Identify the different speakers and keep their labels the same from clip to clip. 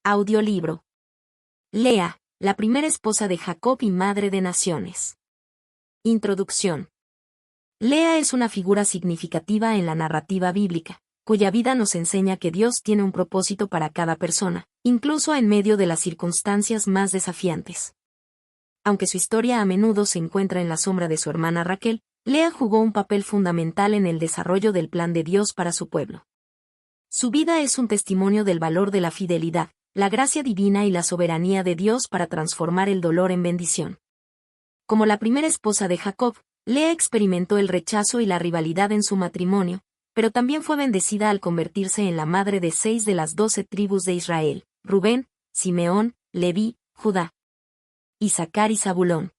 Speaker 1: Audiolibro. Lea, la primera esposa de Jacob y madre de naciones. Introducción. Lea es una figura significativa en la narrativa bíblica, cuya vida nos enseña que Dios tiene un propósito para cada persona, incluso en medio de las circunstancias más desafiantes. Aunque su historia a menudo se encuentra en la sombra de su hermana Raquel, Lea jugó un papel fundamental en el desarrollo del plan de Dios para su pueblo. Su vida es un testimonio del valor de la fidelidad, la gracia divina y la soberanía de Dios para transformar el dolor en bendición. Como la primera esposa de Jacob, Lea experimentó el rechazo y la rivalidad en su matrimonio, pero también fue bendecida al convertirse en la madre de 6 de las 12 tribus de Israel: Rubén, Simeón, Leví, Judá, Isaacar y Zabulón.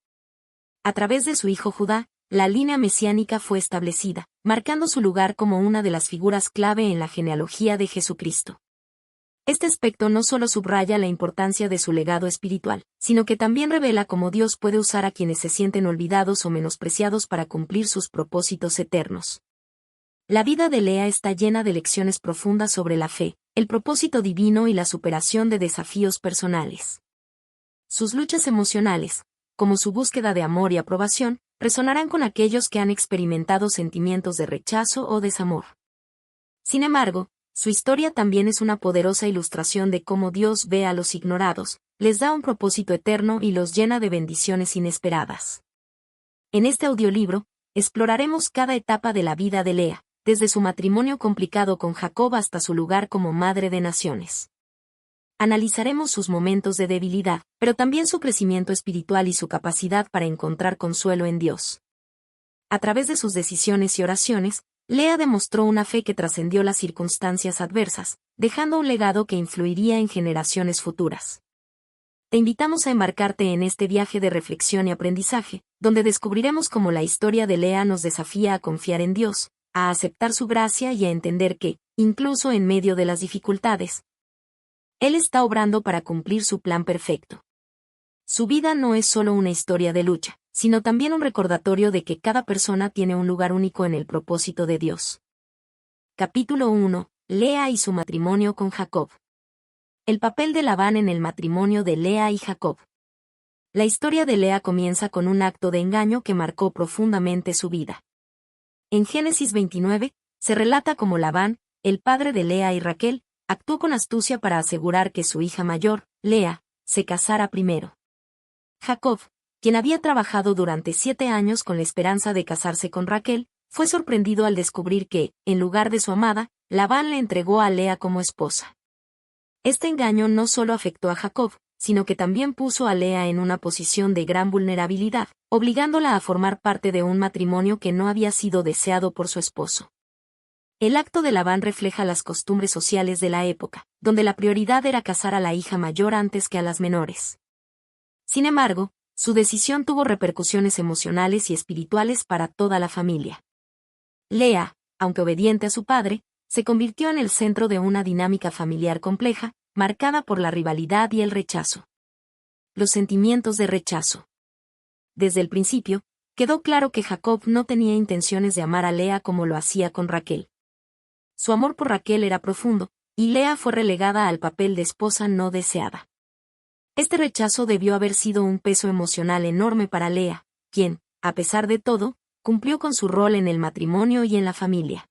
Speaker 1: A través de su hijo Judá, la línea mesiánica fue establecida, marcando su lugar como una de las figuras clave en la genealogía de Jesucristo. Este aspecto no solo subraya la importancia de su legado espiritual, sino que también revela cómo Dios puede usar a quienes se sienten olvidados o menospreciados para cumplir sus propósitos eternos. La vida de Lea está llena de lecciones profundas sobre la fe, el propósito divino y la superación de desafíos personales. Sus luchas emocionales, como su búsqueda de amor y aprobación, resonarán con aquellos que han experimentado sentimientos de rechazo o desamor. Sin embargo, su historia también es una poderosa ilustración de cómo Dios ve a los ignorados, les da un propósito eterno y los llena de bendiciones inesperadas. En este audiolibro, exploraremos cada etapa de la vida de Lea, desde su matrimonio complicado con Jacob hasta su lugar como madre de naciones. Analizaremos sus momentos de debilidad, pero también su crecimiento espiritual y su capacidad para encontrar consuelo en Dios. A través de sus decisiones y oraciones, Lea demostró una fe que trascendió las circunstancias adversas, dejando un legado que influiría en generaciones futuras. Te invitamos a embarcarte en este viaje de reflexión y aprendizaje, donde descubriremos cómo la historia de Lea nos desafía a confiar en Dios, a aceptar su gracia y a entender que, incluso en medio de las dificultades, Él está obrando para cumplir su plan perfecto. Su vida no es solo una historia de lucha, sino también un recordatorio de que cada persona tiene un lugar único en el propósito de Dios. Capítulo 1. Lea y su matrimonio con Jacob. El papel de Labán en el matrimonio de Lea y Jacob. La historia de Lea comienza con un acto de engaño que marcó profundamente su vida. En Génesis 29, se relata cómo Labán, el padre de Lea y Raquel, actuó con astucia para asegurar que su hija mayor, Lea, se casara primero. Jacob, quien había trabajado durante 7 años con la esperanza de casarse con Raquel, fue sorprendido al descubrir que, en lugar de su amada, Labán le entregó a Lea como esposa. Este engaño no solo afectó a Jacob, sino que también puso a Lea en una posición de gran vulnerabilidad, obligándola a formar parte de un matrimonio que no había sido deseado por su esposo. El acto de Labán refleja las costumbres sociales de la época, donde la prioridad era casar a la hija mayor antes que a las menores. Sin embargo, su decisión tuvo repercusiones emocionales y espirituales para toda la familia. Lea, aunque obediente a su padre, se convirtió en el centro de una dinámica familiar compleja, marcada por la rivalidad y el rechazo. Los sentimientos de rechazo. Desde el principio, quedó claro que Jacob no tenía intenciones de amar a Lea como lo hacía con Raquel. Su amor por Raquel era profundo, y Lea fue relegada al papel de esposa no deseada. Este rechazo debió haber sido un peso emocional enorme para Lea, quien, a pesar de todo, cumplió con su rol en el matrimonio y en la familia.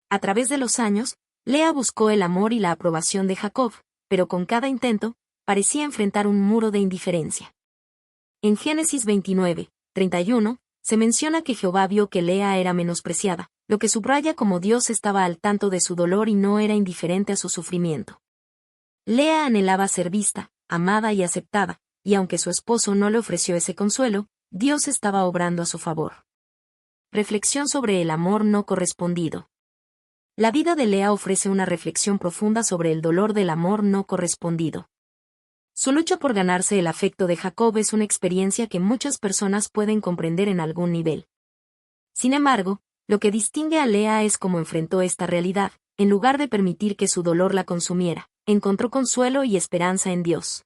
Speaker 1: A través de los años, Lea buscó el amor y la aprobación de Jacob, pero con cada intento, parecía enfrentar un muro de indiferencia. En Génesis 29, 31, se menciona que Jehová vio que Lea era menospreciada, lo que subraya cómo Dios estaba al tanto de su dolor y no era indiferente a su sufrimiento. Lea anhelaba ser vista, amada y aceptada, y aunque su esposo no le ofreció ese consuelo, Dios estaba obrando a su favor. Reflexión sobre el amor no correspondido. La vida de Lea ofrece una reflexión profunda sobre el dolor del amor no correspondido. Su lucha por ganarse el afecto de Jacob es una experiencia que muchas personas pueden comprender en algún nivel. Sin embargo, lo que distingue a Lea es cómo enfrentó esta realidad, en lugar de permitir que su dolor la consumiera, encontró consuelo y esperanza en Dios.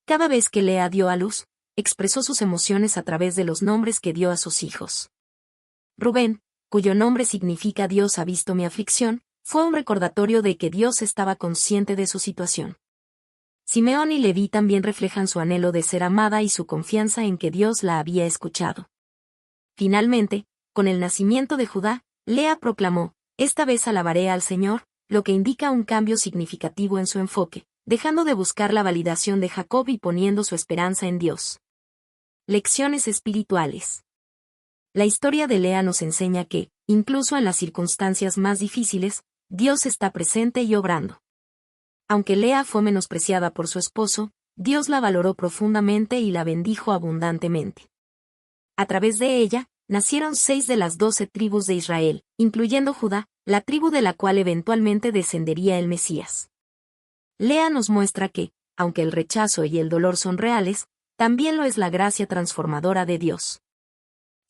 Speaker 1: Cada vez que Lea dio a luz, expresó sus emociones a través de los nombres que dio a sus hijos. Rubén, cuyo nombre significa Dios ha visto mi aflicción, fue un recordatorio de que Dios estaba consciente de su situación. Simeón y Leví también reflejan su anhelo de ser amada y su confianza en que Dios la había escuchado. Finalmente, con el nacimiento de Judá, Lea proclamó, «Esta vez alabaré al Señor», lo que indica un cambio significativo en su enfoque, dejando de buscar la validación de Jacob y poniendo su esperanza en Dios. Lecciones espirituales. La historia de Lea nos enseña que, incluso en las circunstancias más difíciles, Dios está presente y obrando. Aunque Lea fue menospreciada por su esposo, Dios la valoró profundamente y la bendijo abundantemente. A través de ella, nacieron 6 de las 12 tribus de Israel, incluyendo Judá, la tribu de la cual eventualmente descendería el Mesías. Lea nos muestra que, aunque el rechazo y el dolor son reales, también lo es la gracia transformadora de Dios.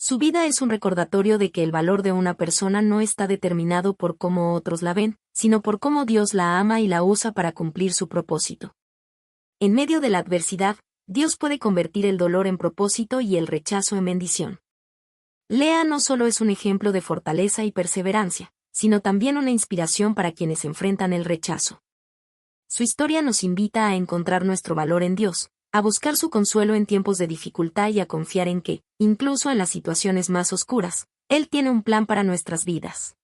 Speaker 1: Su vida es un recordatorio de que el valor de una persona no está determinado por cómo otros la ven, sino por cómo Dios la ama y la usa para cumplir su propósito. En medio de la adversidad, Dios puede convertir el dolor en propósito y el rechazo en bendición. Lea no solo es un ejemplo de fortaleza y perseverancia, sino también una inspiración para quienes enfrentan el rechazo. Su historia nos invita a encontrar nuestro valor en Dios, a buscar su consuelo en tiempos de dificultad y a confiar en que, incluso en las situaciones más oscuras, Él tiene un plan para nuestras vidas.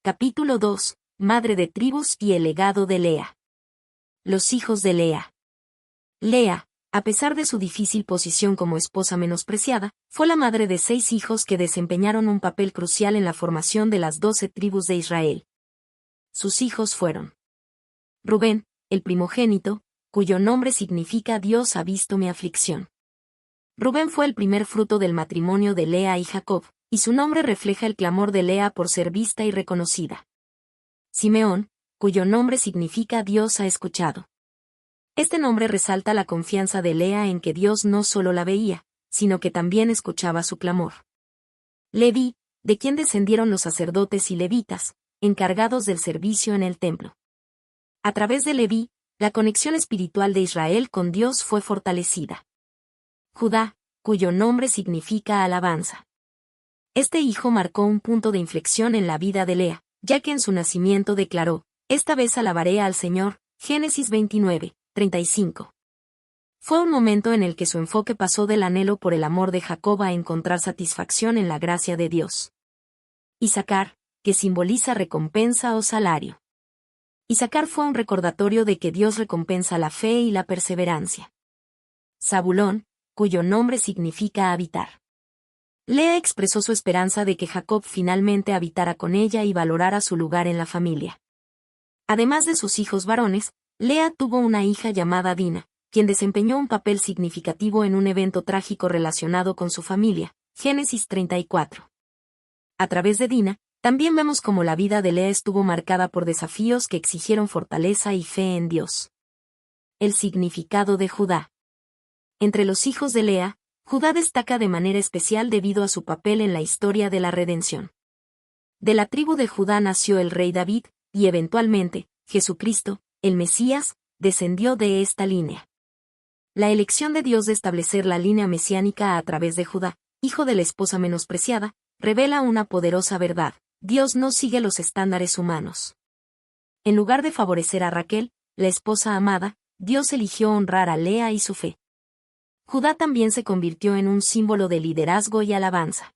Speaker 1: Capítulo 2. Madre de tribus y el legado de Lea. Los hijos de Lea. Lea, a pesar de su difícil posición como esposa menospreciada, fue la madre de 6 hijos que desempeñaron un papel crucial en la formación de las 12 tribus de Israel. Sus hijos fueron Rubén, el primogénito, cuyo nombre significa Dios ha visto mi aflicción. Rubén fue el primer fruto del matrimonio de Lea y Jacob, y su nombre refleja el clamor de Lea por ser vista y reconocida. Simeón, cuyo nombre significa Dios ha escuchado. Este nombre resalta la confianza de Lea en que Dios no solo la veía, sino que también escuchaba su clamor. Leví, de quien descendieron los sacerdotes y levitas, encargados del servicio en el templo. A través de Leví, la conexión espiritual de Israel con Dios fue fortalecida. Judá, cuyo nombre significa alabanza. Este hijo marcó un punto de inflexión en la vida de Lea, ya que en su nacimiento declaró, «Esta vez alabaré al Señor», Génesis 29, 35. Fue un momento en el que su enfoque pasó del anhelo por el amor de Jacob a encontrar satisfacción en la gracia de Dios. Isacar, que simboliza recompensa o salario. Isacar fue un recordatorio de que Dios recompensa la fe y la perseverancia. Zabulón, cuyo nombre significa habitar. Lea expresó su esperanza de que Jacob finalmente habitara con ella y valorara su lugar en la familia. Además de sus hijos varones, Lea tuvo una hija llamada Dina, quien desempeñó un papel significativo en un evento trágico relacionado con su familia, Génesis 34. A través de Dina, también vemos cómo la vida de Lea estuvo marcada por desafíos que exigieron fortaleza y fe en Dios. El significado de Judá. Entre los hijos de Lea, Judá destaca de manera especial debido a su papel en la historia de la redención. De la tribu de Judá nació el rey David, y eventualmente, Jesucristo, el Mesías, descendió de esta línea. La elección de Dios de establecer la línea mesiánica a través de Judá, hijo de la esposa menospreciada, revela una poderosa verdad: Dios no sigue los estándares humanos. En lugar de favorecer a Raquel, la esposa amada, Dios eligió honrar a Lea y su fe. Judá también se convirtió en un símbolo de liderazgo y alabanza.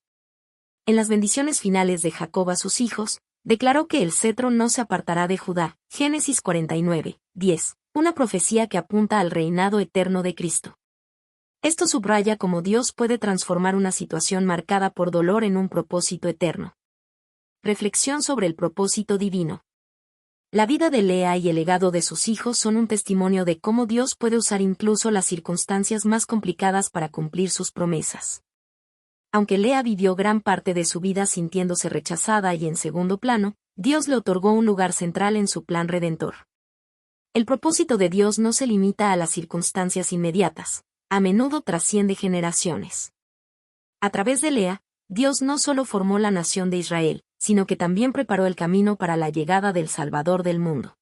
Speaker 1: En las bendiciones finales de Jacob a sus hijos, declaró que el cetro no se apartará de Judá, Génesis 49, 10, una profecía que apunta al reinado eterno de Cristo. Esto subraya cómo Dios puede transformar una situación marcada por dolor en un propósito eterno. Reflexión sobre el propósito divino. La vida de Lea y el legado de sus hijos son un testimonio de cómo Dios puede usar incluso las circunstancias más complicadas para cumplir sus promesas. Aunque Lea vivió gran parte de su vida sintiéndose rechazada y en segundo plano, Dios le otorgó un lugar central en su plan redentor. El propósito de Dios no se limita a las circunstancias inmediatas, a menudo trasciende generaciones. A través de Lea, Dios no solo formó la nación de Israel, sino que también preparó el camino para la llegada del Salvador del mundo.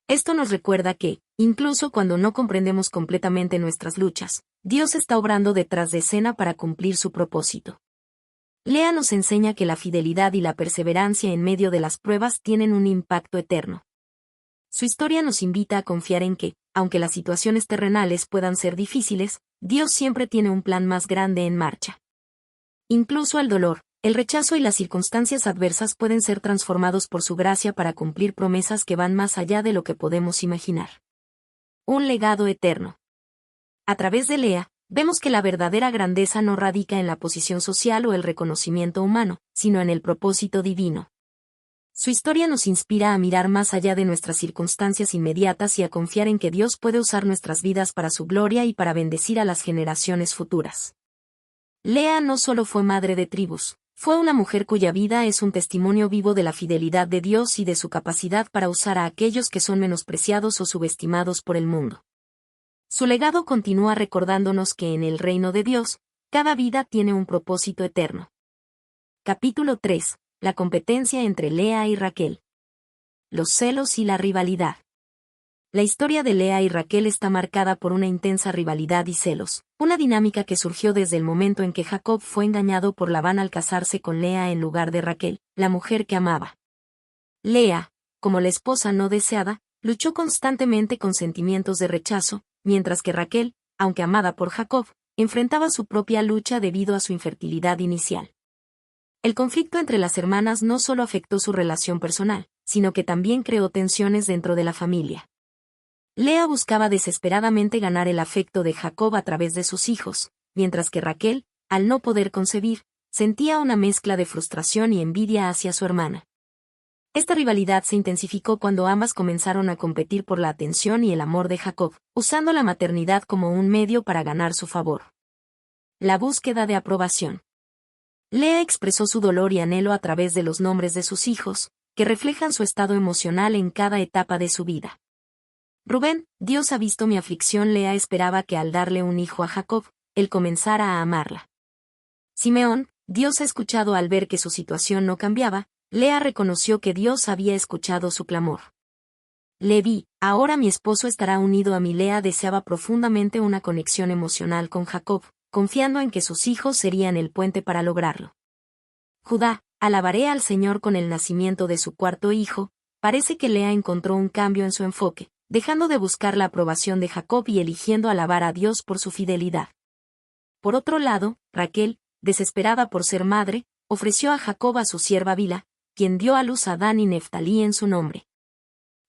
Speaker 1: Esto nos recuerda que, incluso cuando no comprendemos completamente nuestras luchas, Dios está obrando detrás de escena para cumplir su propósito. Lea nos enseña que la fidelidad y la perseverancia en medio de las pruebas tienen un impacto eterno. Su historia nos invita a confiar en que, aunque las situaciones terrenales puedan ser difíciles, Dios siempre tiene un plan más grande en marcha. Incluso el dolor, el rechazo y las circunstancias adversas pueden ser transformados por su gracia para cumplir promesas que van más allá de lo que podemos imaginar. Un legado eterno. A través de Lea, vemos que la verdadera grandeza no radica en la posición social o el reconocimiento humano, sino en el propósito divino. Su historia nos inspira a mirar más allá de nuestras circunstancias inmediatas y a confiar en que Dios puede usar nuestras vidas para su gloria y para bendecir a las generaciones futuras. Lea no solo fue madre de tribus, fue una mujer cuya vida es un testimonio vivo de la fidelidad de Dios y de su capacidad para usar a aquellos que son menospreciados o subestimados por el mundo. Su legado continúa recordándonos que en el reino de Dios, cada vida tiene un propósito eterno. Capítulo 3. La competencia entre Lea y Raquel. Los celos y la rivalidad. La historia de Lea y Raquel está marcada por una intensa rivalidad y celos, una dinámica que surgió desde el momento en que Jacob fue engañado por Labán al casarse con Lea en lugar de Raquel, la mujer que amaba. Lea, como la esposa no deseada, luchó constantemente con sentimientos de rechazo, mientras que Raquel, aunque amada por Jacob, enfrentaba su propia lucha debido a su infertilidad inicial. El conflicto entre las hermanas no solo afectó su relación personal, sino que también creó tensiones dentro de la familia. Lea buscaba desesperadamente ganar el afecto de Jacob a través de sus hijos, mientras que Raquel, al no poder concebir, sentía una mezcla de frustración y envidia hacia su hermana. Esta rivalidad se intensificó cuando ambas comenzaron a competir por la atención y el amor de Jacob, usando la maternidad como un medio para ganar su favor. La búsqueda de aprobación. Lea expresó su dolor y anhelo a través de los nombres de sus hijos, que reflejan su estado emocional en cada etapa de su vida. Rubén, Dios ha visto mi aflicción. Lea esperaba que al darle un hijo a Jacob, él comenzara a amarla. Simeón, Dios ha escuchado. Al ver que su situación no cambiaba, Lea reconoció que Dios había escuchado su clamor. Leví, ahora mi esposo estará unido a mí. Lea deseaba profundamente una conexión emocional con Jacob, confiando en que sus hijos serían el puente para lograrlo. Judá, alabaré al Señor. Con el nacimiento de su cuarto hijo, parece que Lea encontró un cambio en su enfoque, dejando de buscar la aprobación de Jacob y eligiendo alabar a Dios por su fidelidad. Por otro lado, Raquel, desesperada por ser madre, ofreció a Jacob a su sierva Bilha, quien dio a luz a Dan y Neftalí en su nombre.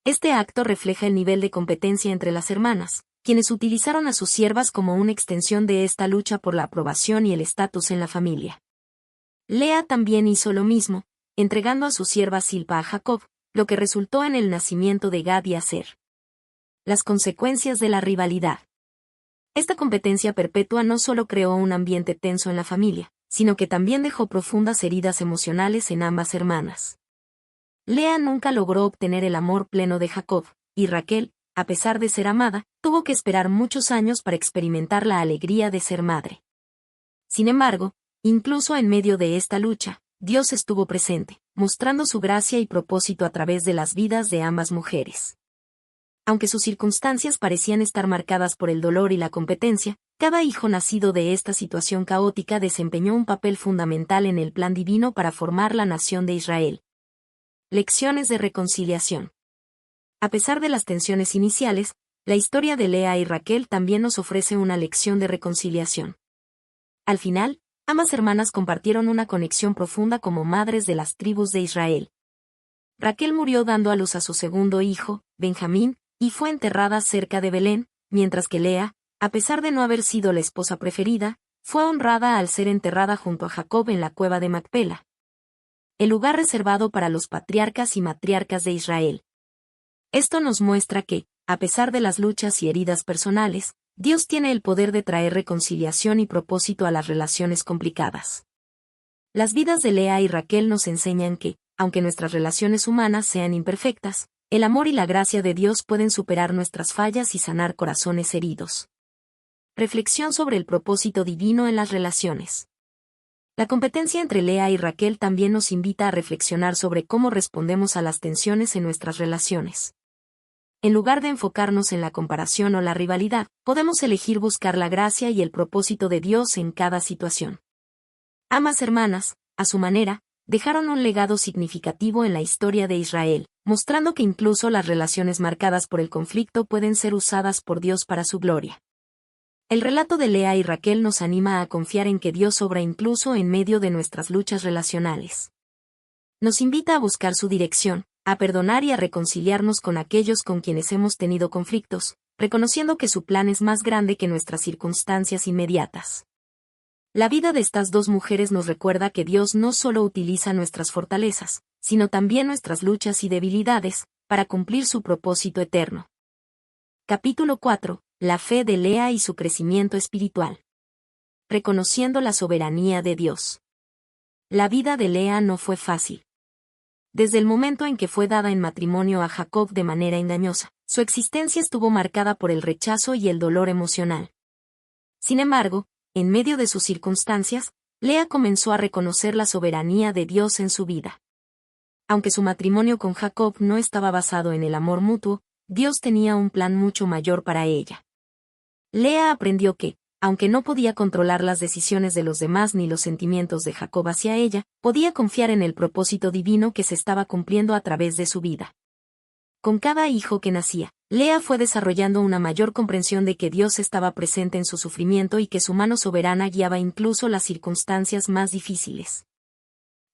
Speaker 1: Este acto refleja el nivel de competencia entre las hermanas, quienes utilizaron a sus siervas como una extensión de esta lucha por la aprobación y el estatus en la familia. Lea también hizo lo mismo, entregando a su sierva Silpa a Jacob, lo que resultó en el nacimiento de Gad y Aser. Las consecuencias de la rivalidad. Esta competencia perpetua no solo creó un ambiente tenso en la familia, sino que también dejó profundas heridas emocionales en ambas hermanas. Lea nunca logró obtener el amor pleno de Jacob, y Raquel, a pesar de ser amada, tuvo que esperar muchos años para experimentar la alegría de ser madre. Sin embargo, incluso en medio de esta lucha, Dios estuvo presente, mostrando su gracia y propósito a través de las vidas de ambas mujeres. Aunque sus circunstancias parecían estar marcadas por el dolor y la competencia, cada hijo nacido de esta situación caótica desempeñó un papel fundamental en el plan divino para formar la nación de Israel. Lecciones de reconciliación. A pesar de las tensiones iniciales, la historia de Lea y Raquel también nos ofrece una lección de reconciliación. Al final, ambas hermanas compartieron una conexión profunda como madres de las tribus de Israel. Raquel murió dando a luz a su segundo hijo, Benjamín, y fue enterrada cerca de Belén, mientras que Lea, a pesar de no haber sido la esposa preferida, fue honrada al ser enterrada junto a Jacob en la cueva de Macpela, el lugar reservado para los patriarcas y matriarcas de Israel. Esto nos muestra que, a pesar de las luchas y heridas personales, Dios tiene el poder de traer reconciliación y propósito a las relaciones complicadas. Las vidas de Lea y Raquel nos enseñan que, aunque nuestras relaciones humanas sean imperfectas, el amor y la gracia de Dios pueden superar nuestras fallas y sanar corazones heridos. Reflexión sobre el propósito divino en las relaciones. La competencia entre Lea y Raquel también nos invita a reflexionar sobre cómo respondemos a las tensiones en nuestras relaciones. En lugar de enfocarnos en la comparación o la rivalidad, podemos elegir buscar la gracia y el propósito de Dios en cada situación. Ambas hermanas, a su manera, dejaron un legado significativo en la historia de Israel, mostrando que incluso las relaciones marcadas por el conflicto pueden ser usadas por Dios para su gloria. El relato de Lea y Raquel nos anima a confiar en que Dios obra incluso en medio de nuestras luchas relacionales. Nos invita a buscar su dirección, a perdonar y a reconciliarnos con aquellos con quienes hemos tenido conflictos, reconociendo que su plan es más grande que nuestras circunstancias inmediatas. La vida de estas dos mujeres nos recuerda que Dios no solo utiliza nuestras fortalezas, sino también nuestras luchas y debilidades, para cumplir su propósito eterno. Capítulo 4. La fe de Lea y su crecimiento espiritual. Reconociendo la soberanía de Dios. La vida de Lea no fue fácil. Desde el momento en que fue dada en matrimonio a Jacob de manera engañosa, su existencia estuvo marcada por el rechazo y el dolor emocional. Sin embargo, en medio de sus circunstancias, Lea comenzó a reconocer la soberanía de Dios en su vida. Aunque su matrimonio con Jacob no estaba basado en el amor mutuo, Dios tenía un plan mucho mayor para ella. Lea aprendió que, aunque no podía controlar las decisiones de los demás ni los sentimientos de Jacob hacia ella, podía confiar en el propósito divino que se estaba cumpliendo a través de su vida. Con cada hijo que nacía, Lea fue desarrollando una mayor comprensión de que Dios estaba presente en su sufrimiento y que su mano soberana guiaba incluso las circunstancias más difíciles.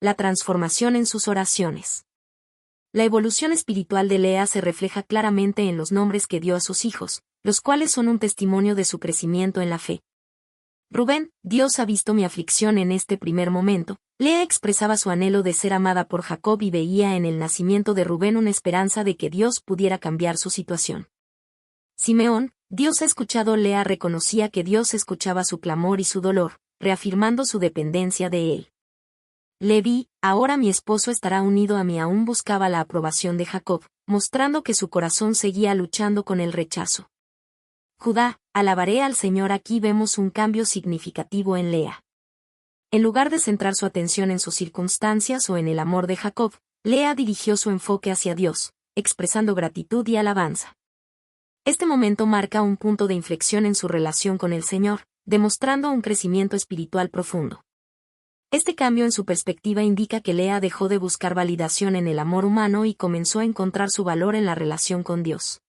Speaker 1: La transformación en sus oraciones. La evolución espiritual de Lea se refleja claramente en los nombres que dio a sus hijos, los cuales son un testimonio de su crecimiento en la fe. Rubén, Dios ha visto mi aflicción en este primer momento. Lea expresaba su anhelo de ser amada por Jacob y veía en el nacimiento de Rubén una esperanza de que Dios pudiera cambiar su situación. Simeón, Dios ha escuchado. Lea reconocía que Dios escuchaba su clamor y su dolor, reafirmando su dependencia de él. Leví, ahora mi esposo estará unido a mí. Aún buscaba la aprobación de Jacob, mostrando que su corazón seguía luchando con el rechazo. Judá, alabaré al Señor. Aquí vemos un cambio significativo en Lea. En lugar de centrar su atención en sus circunstancias o en el amor de Jacob, Lea dirigió su enfoque hacia Dios, expresando gratitud y alabanza. Este momento marca un punto de inflexión en su relación con el Señor, demostrando un crecimiento espiritual profundo. Este cambio en su perspectiva indica que Lea dejó de buscar validación en el amor humano y comenzó a encontrar su valor en la relación con Dios.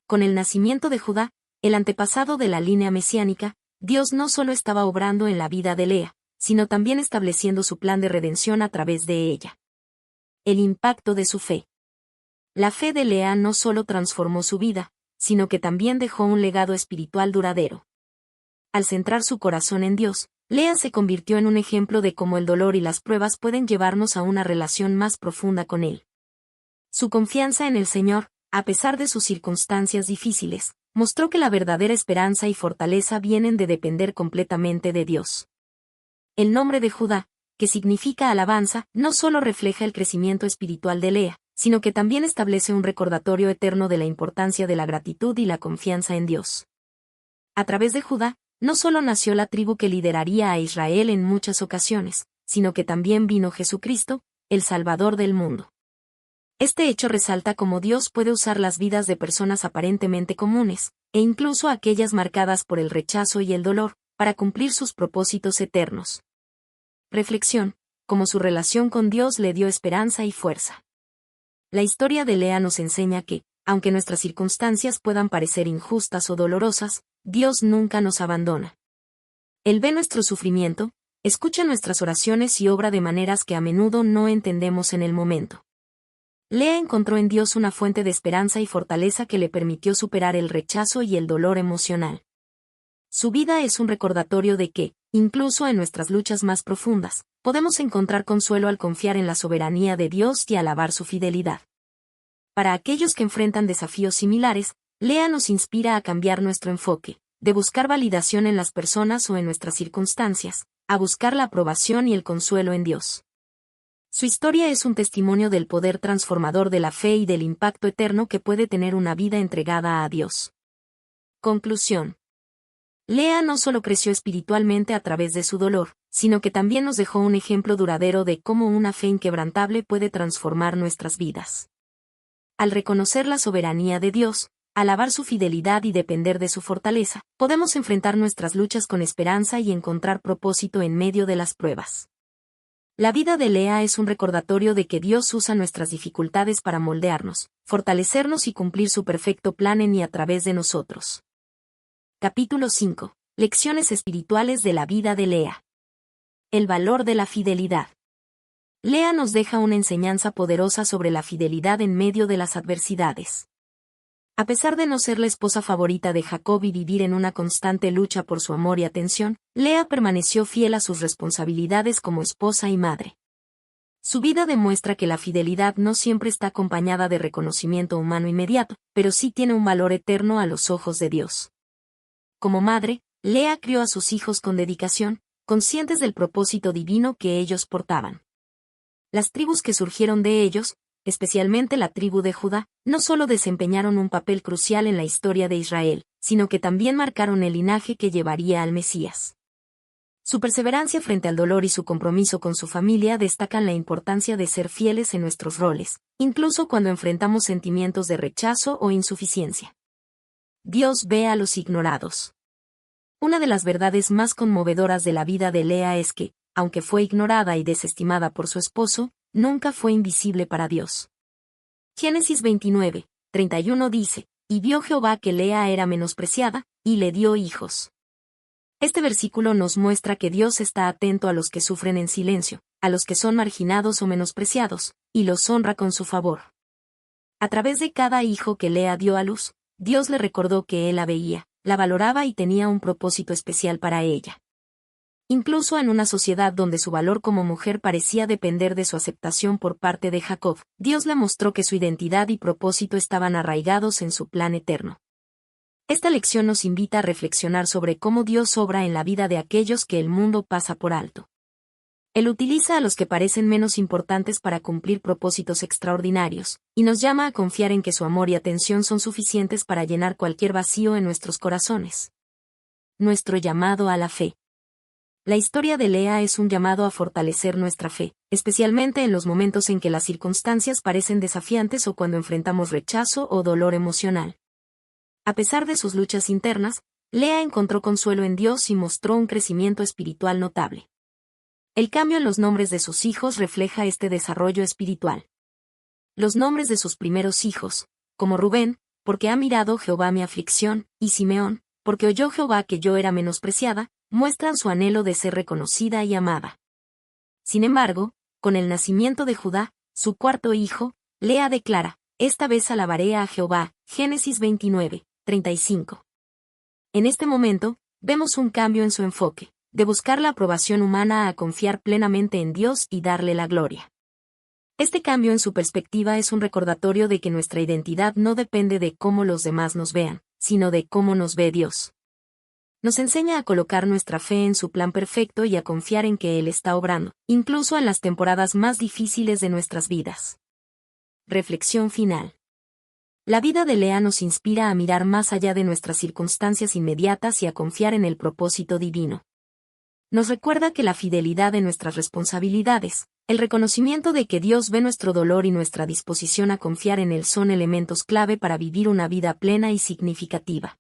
Speaker 1: Con el nacimiento de Judá, el antepasado de la línea mesiánica, Dios no solo estaba obrando en la vida de Lea, sino también estableciendo su plan de redención a través de ella. El impacto de su fe. La fe de Lea no solo transformó su vida, sino que también dejó un legado espiritual duradero. Al centrar su corazón en Dios, Lea se convirtió en un ejemplo de cómo el dolor y las pruebas pueden llevarnos a una relación más profunda con Él. Su confianza en el Señor, a pesar de sus circunstancias difíciles, mostró que la verdadera esperanza y fortaleza vienen de depender completamente de Dios. El nombre de Judá, que significa alabanza, no solo refleja el crecimiento espiritual de Lea, sino que también establece un recordatorio eterno de la importancia de la gratitud y la confianza en Dios. A través de Judá, no solo nació la tribu que lideraría a Israel en muchas ocasiones, sino que también vino Jesucristo, el Salvador del mundo. Este hecho resalta cómo Dios puede usar las vidas de personas aparentemente comunes, e incluso aquellas marcadas por el rechazo y el dolor, para cumplir sus propósitos eternos. Reflexión: cómo su relación con Dios le dio esperanza y fuerza. La historia de Lea nos enseña que, aunque nuestras circunstancias puedan parecer injustas o dolorosas, Dios nunca nos abandona. Él ve nuestro sufrimiento, escucha nuestras oraciones y obra de maneras que a menudo no entendemos en el momento. Lea encontró en Dios una fuente de esperanza y fortaleza que le permitió superar el rechazo y el dolor emocional. Su vida es un recordatorio de que, incluso en nuestras luchas más profundas, podemos encontrar consuelo al confiar en la soberanía de Dios y alabar su fidelidad. Para aquellos que enfrentan desafíos similares, Lea nos inspira a cambiar nuestro enfoque, de buscar validación en las personas o en nuestras circunstancias, a buscar la aprobación y el consuelo en Dios. Su historia es un testimonio del poder transformador de la fe y del impacto eterno que puede tener una vida entregada a Dios. Conclusión. Lea no solo creció espiritualmente a través de su dolor, sino que también nos dejó un ejemplo duradero de cómo una fe inquebrantable puede transformar nuestras vidas. Al reconocer la soberanía de Dios, alabar su fidelidad y depender de su fortaleza, podemos enfrentar nuestras luchas con esperanza y encontrar propósito en medio de las pruebas. La vida de Lea es un recordatorio de que Dios usa nuestras dificultades para moldearnos, fortalecernos y cumplir su perfecto plan en y a través de nosotros. Capítulo 5. Lecciones espirituales de la vida de Lea. El valor de la fidelidad. Lea nos deja una enseñanza poderosa sobre la fidelidad en medio de las adversidades. A pesar de no ser la esposa favorita de Jacob y vivir en una constante lucha por su amor y atención, Lea permaneció fiel a sus responsabilidades como esposa y madre. Su vida demuestra que la fidelidad no siempre está acompañada de reconocimiento humano inmediato, pero sí tiene un valor eterno a los ojos de Dios. Como madre, Lea crió a sus hijos con dedicación, conscientes del propósito divino que ellos portaban. Las tribus que surgieron de ellos, especialmente la tribu de Judá, no solo desempeñaron un papel crucial en la historia de Israel, sino que también marcaron el linaje que llevaría al Mesías. Su perseverancia frente al dolor y su compromiso con su familia destacan la importancia de ser fieles en nuestros roles, incluso cuando enfrentamos sentimientos de rechazo o insuficiencia. Dios ve a los ignorados. Una de las verdades más conmovedoras de la vida de Lea es que, aunque fue ignorada y desestimada por su esposo, nunca fue invisible para Dios. Génesis 29, 31 dice, y vio Jehová que Lea era menospreciada, y le dio hijos. Este versículo nos muestra que Dios está atento a los que sufren en silencio, a los que son marginados o menospreciados, y los honra con su favor. A través de cada hijo que Lea dio a luz, Dios le recordó que él la veía, la valoraba y tenía un propósito especial para ella. Incluso en una sociedad donde su valor como mujer parecía depender de su aceptación por parte de Jacob, Dios le mostró que su identidad y propósito estaban arraigados en su plan eterno. Esta lección nos invita a reflexionar sobre cómo Dios obra en la vida de aquellos que el mundo pasa por alto. Él utiliza a los que parecen menos importantes para cumplir propósitos extraordinarios, y nos llama a confiar en que su amor y atención son suficientes para llenar cualquier vacío en nuestros corazones. Nuestro llamado a la fe. La historia de Lea es un llamado a fortalecer nuestra fe, especialmente en los momentos en que las circunstancias parecen desafiantes o cuando enfrentamos rechazo o dolor emocional. A pesar de sus luchas internas, Lea encontró consuelo en Dios y mostró un crecimiento espiritual notable. El cambio en los nombres de sus hijos refleja este desarrollo espiritual. Los nombres de sus primeros hijos, como Rubén, porque ha mirado Jehová mi aflicción, y Simeón, porque oyó Jehová que yo era menospreciada, muestran su anhelo de ser reconocida y amada. Sin embargo, con el nacimiento de Judá, su cuarto hijo, Lea declara, esta vez alabaré a Jehová, Génesis 29, 35. En este momento, vemos un cambio en su enfoque, de buscar la aprobación humana a confiar plenamente en Dios y darle la gloria. Este cambio en su perspectiva es un recordatorio de que nuestra identidad no depende de cómo los demás nos vean, sino de cómo nos ve Dios. Nos enseña a colocar nuestra fe en su plan perfecto y a confiar en que Él está obrando, incluso en las temporadas más difíciles de nuestras vidas. Reflexión final. La vida de Lea nos inspira a mirar más allá de nuestras circunstancias inmediatas y a confiar en el propósito divino. Nos recuerda que la fidelidad de nuestras responsabilidades, el reconocimiento de que Dios ve nuestro dolor y nuestra disposición a confiar en Él son elementos clave para vivir una vida plena y significativa.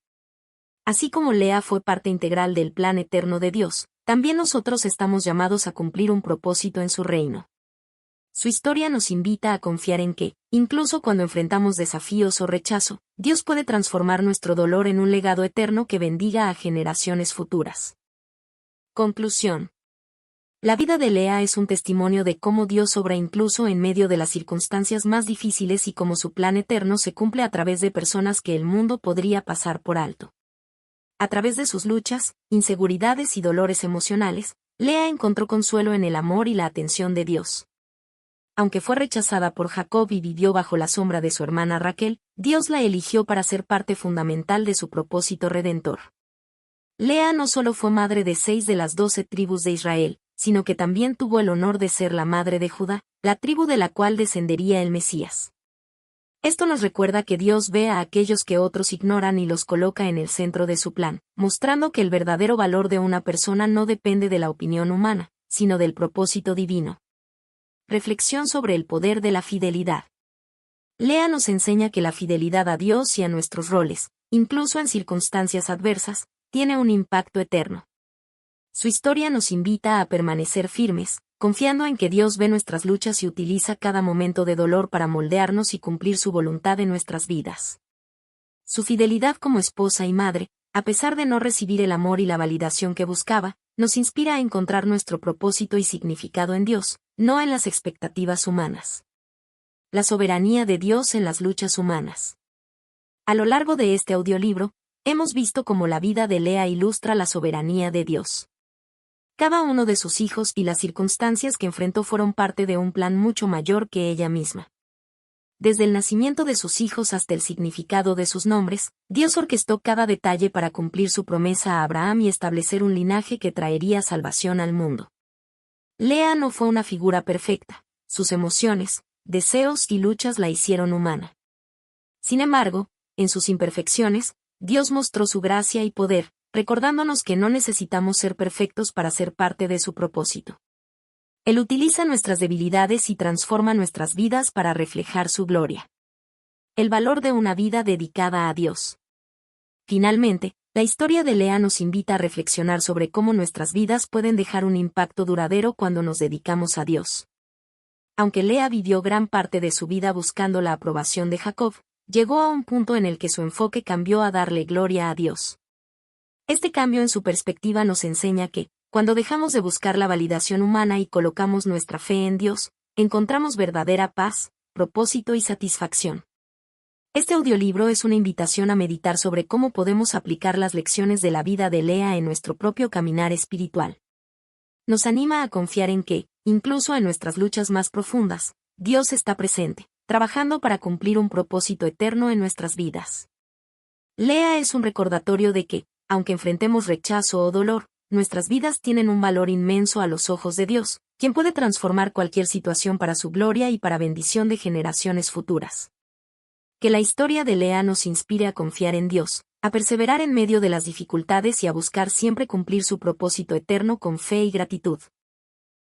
Speaker 1: Así como Lea fue parte integral del plan eterno de Dios, también nosotros estamos llamados a cumplir un propósito en su reino. Su historia nos invita a confiar en que, incluso cuando enfrentamos desafíos o rechazo, Dios puede transformar nuestro dolor en un legado eterno que bendiga a generaciones futuras. Conclusión. La vida de Lea es un testimonio de cómo Dios obra incluso en medio de las circunstancias más difíciles y cómo su plan eterno se cumple a través de personas que el mundo podría pasar por alto. A través de sus luchas, inseguridades y dolores emocionales, Lea encontró consuelo en el amor y la atención de Dios. Aunque fue rechazada por Jacob y vivió bajo la sombra de su hermana Raquel, Dios la eligió para ser parte fundamental de su propósito redentor. Lea no solo fue madre de 6 de las 12 tribus de Israel, sino que también tuvo el honor de ser la madre de Judá, la tribu de la cual descendería el Mesías. Esto nos recuerda que Dios ve a aquellos que otros ignoran y los coloca en el centro de su plan, mostrando que el verdadero valor de una persona no depende de la opinión humana, sino del propósito divino. Reflexión sobre el poder de la fidelidad. Lea nos enseña que la fidelidad a Dios y a nuestros roles, incluso en circunstancias adversas, tiene un impacto eterno. Su historia nos invita a permanecer firmes, confiando en que Dios ve nuestras luchas y utiliza cada momento de dolor para moldearnos y cumplir su voluntad en nuestras vidas. Su fidelidad como esposa y madre, a pesar de no recibir el amor y la validación que buscaba, nos inspira a encontrar nuestro propósito y significado en Dios, no en las expectativas humanas. La soberanía de Dios en las luchas humanas. A lo largo de este audiolibro, hemos visto cómo la vida de Lea ilustra la soberanía de Dios. Cada uno de sus hijos y las circunstancias que enfrentó fueron parte de un plan mucho mayor que ella misma. Desde el nacimiento de sus hijos hasta el significado de sus nombres, Dios orquestó cada detalle para cumplir su promesa a Abraham y establecer un linaje que traería salvación al mundo. Lea no fue una figura perfecta, sus emociones, deseos y luchas la hicieron humana. Sin embargo, en sus imperfecciones, Dios mostró su gracia y poder, recordándonos que no necesitamos ser perfectos para ser parte de su propósito. Él utiliza nuestras debilidades y transforma nuestras vidas para reflejar su gloria. El valor de una vida dedicada a Dios. Finalmente, la historia de Lea nos invita a reflexionar sobre cómo nuestras vidas pueden dejar un impacto duradero cuando nos dedicamos a Dios. Aunque Lea vivió gran parte de su vida buscando la aprobación de Jacob, llegó a un punto en el que su enfoque cambió a darle gloria a Dios. Este cambio en su perspectiva nos enseña que, cuando dejamos de buscar la validación humana y colocamos nuestra fe en Dios, encontramos verdadera paz, propósito y satisfacción. Este audiolibro es una invitación a meditar sobre cómo podemos aplicar las lecciones de la vida de Lea en nuestro propio caminar espiritual. Nos anima a confiar en que, incluso en nuestras luchas más profundas, Dios está presente, trabajando para cumplir un propósito eterno en nuestras vidas. Lea es un recordatorio de que, aunque enfrentemos rechazo o dolor, nuestras vidas tienen un valor inmenso a los ojos de Dios, quien puede transformar cualquier situación para su gloria y para bendición de generaciones futuras. Que la historia de Lea nos inspire a confiar en Dios, a perseverar en medio de las dificultades y a buscar siempre cumplir su propósito eterno con fe y gratitud.